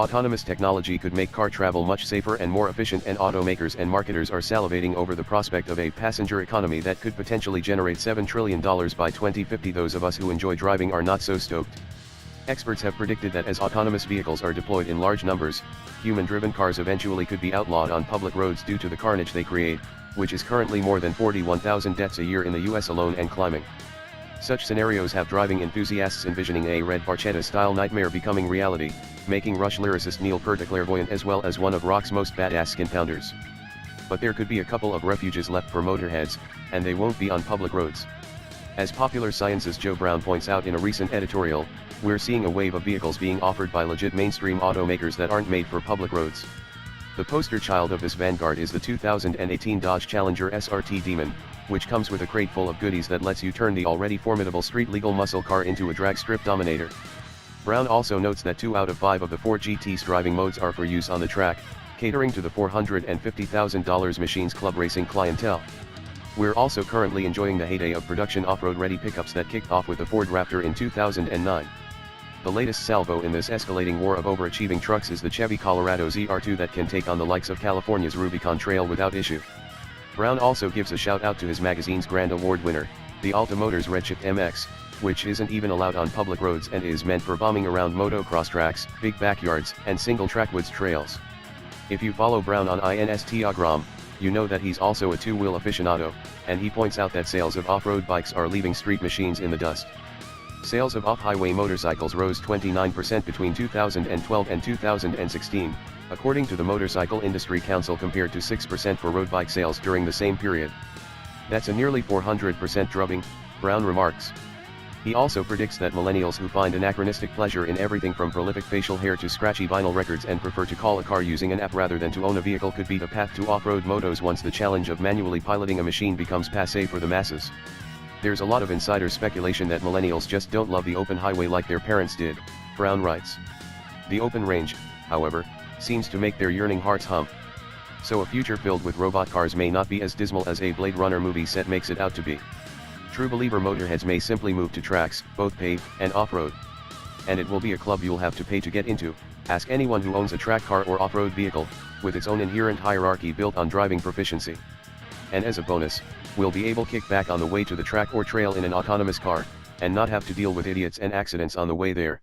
Autonomous technology could make car travel much safer and more efficient, and automakers and marketers are salivating over the prospect of a passenger economy that could potentially generate $7 trillion by 2050. Those of us who enjoy driving are not so stoked. Experts have predicted that as autonomous vehicles are deployed in large numbers, human-driven cars eventually could be outlawed on public roads due to the carnage they create, which is currently more than 41,000 deaths a year in the US alone and climbing. Such scenarios have driving enthusiasts envisioning a Red Barchetta-style nightmare becoming reality, making Rush lyricist Neil Peart a clairvoyant as well as one of rock's most badass skin pounders. But there could be a couple of refuges left for motorheads, and they won't be on public roads. As Popular Science's Joe Brown points out in a recent editorial, we're seeing a wave of vehicles being offered by legit mainstream automakers that aren't made for public roads. The poster child of this vanguard is the 2018 Dodge Challenger SRT Demon, which comes with a crate full of goodies that lets you turn the already formidable street-legal muscle car into a drag strip dominator. Brown also notes that 2 out of 5 of the 4 GT's driving modes are for use on the track, catering to the $450,000 Machines Club racing clientele. We're also currently enjoying the heyday of production off-road-ready pickups that kicked off with the Ford Raptor in 2009. The latest salvo in this escalating war of overachieving trucks is the Chevy Colorado ZR2 that can take on the likes of California's Rubicon Trail without issue. Brown also gives a shout out to his magazine's Grand Award winner, the Alta Motors Redshift MX, which isn't even allowed on public roads and is meant for bombing around motocross tracks, big backyards, and single-track woods trails. If you follow Brown on Instagram, you know that he's also a two-wheel aficionado, and he points out that sales of off-road bikes are leaving street machines in the dust. Sales of off-highway motorcycles rose 29% between 2012 and 2016, according to the Motorcycle Industry Council, compared to 6% for road bike sales during the same period. That's a nearly 400% drubbing, Brown remarks. He also predicts that millennials who find anachronistic pleasure in everything from prolific facial hair to scratchy vinyl records and prefer to call a car using an app rather than to own a vehicle could beat a path to off-road motos once the challenge of manually piloting a machine becomes passé for the masses. There's a lot of insider speculation that millennials just don't love the open highway like their parents did, Brown writes. The open range, however, seems to make their yearning hearts hum. So a future filled with robot cars may not be as dismal as a Blade Runner movie set makes it out to be. True believer motorheads may simply move to tracks, both paved and off-road. And it will be a club you'll have to pay to get into, ask anyone who owns a track car or off-road vehicle, with its own inherent hierarchy built on driving proficiency. And as a bonus, we'll be able to kick back on the way to the track or trail in an autonomous car, and not have to deal with idiots and accidents on the way there.